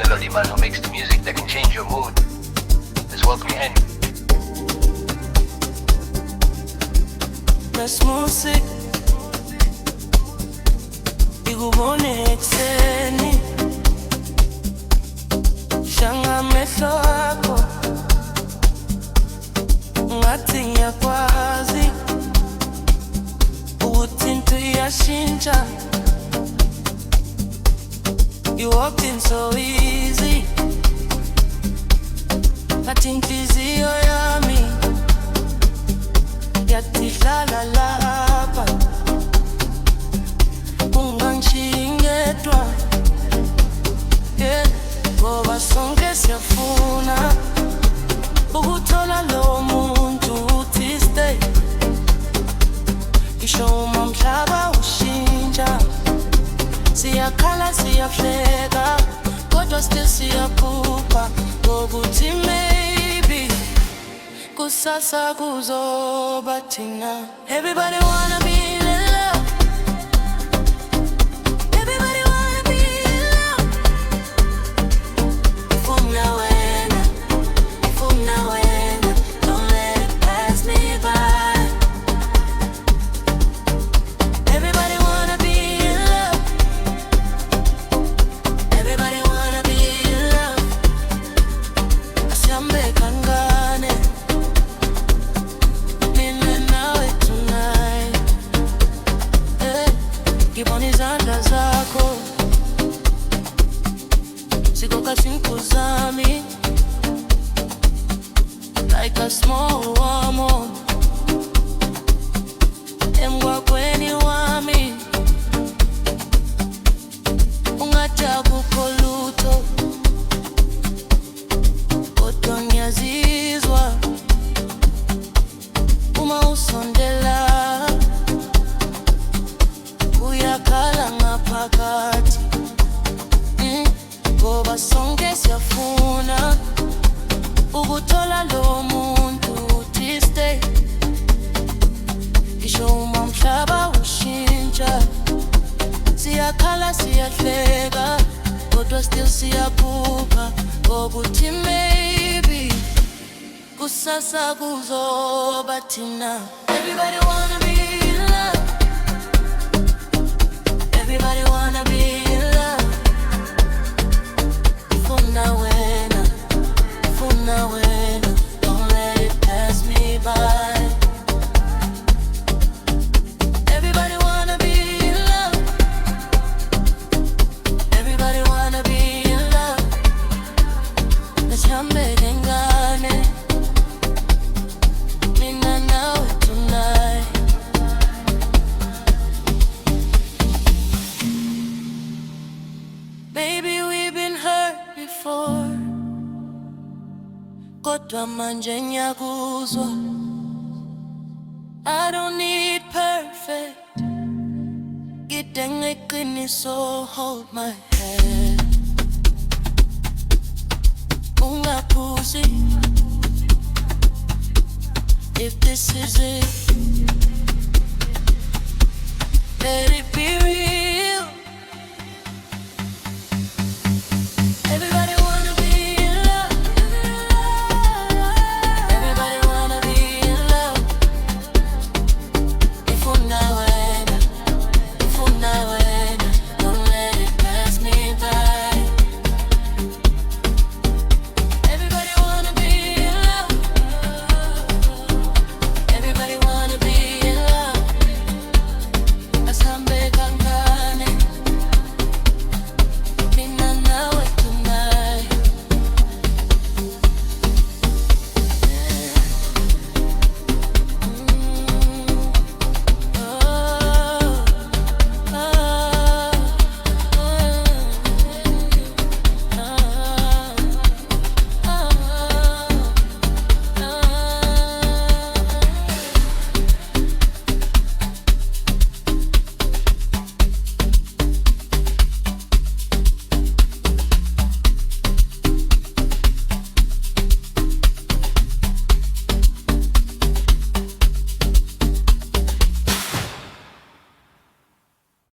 melody man who makes the music that can change your mood. Let's welcome your end. Best music ikubone ekseni shanga mehlo akho ngathi ngiyakwazi ukuthi into iyashintsha. You walked in so easy, ngathi inhliziyo yami yatidlala lapha ungangishingedwa. Yeah, ngoba sonke siyafuna ukuthola lo muntu uthi stay. Isho uma umhlaba ushintsha, siyakhala siyahleka kodwa still siyaphupha ngokuthi maybe kusasa kuzoba thina. Everybody wanna be in love. Everybody wanna be in love. Funa wena, funa wena, don't let it pass me by. Everybody wanna be in love. Everybody wanna be in love. Asiambe kangane izandla zakho sikoka sinkulu zami like a small woman emgwaqweni wami ungathi akukho lutho kodwa ngiyazizwa uma usondela uyakhala ngaphakathi. Ngoba sonke siyafuna ukuthola lo muntu uthi stay. Isho uma umhlaba ushintsha, siyakhala siyahleka kodwa still siyaphupha ngokuthi maybe kusasa kuzoba thina. Everybody wanna be in love. Everybody wanna be in love. Funa wena, funa wena, don't let it pass me by. Everybody wanna be in love. Everybody wanna be in love. Let's hambe dengane, mina nawe tonight. Maybe we've been hurt before, kodwa manje ngiyakuzwa. I don't need perfect, ngidenge iqiniso, hold my hand. Ungaphuzi, if this is it, let it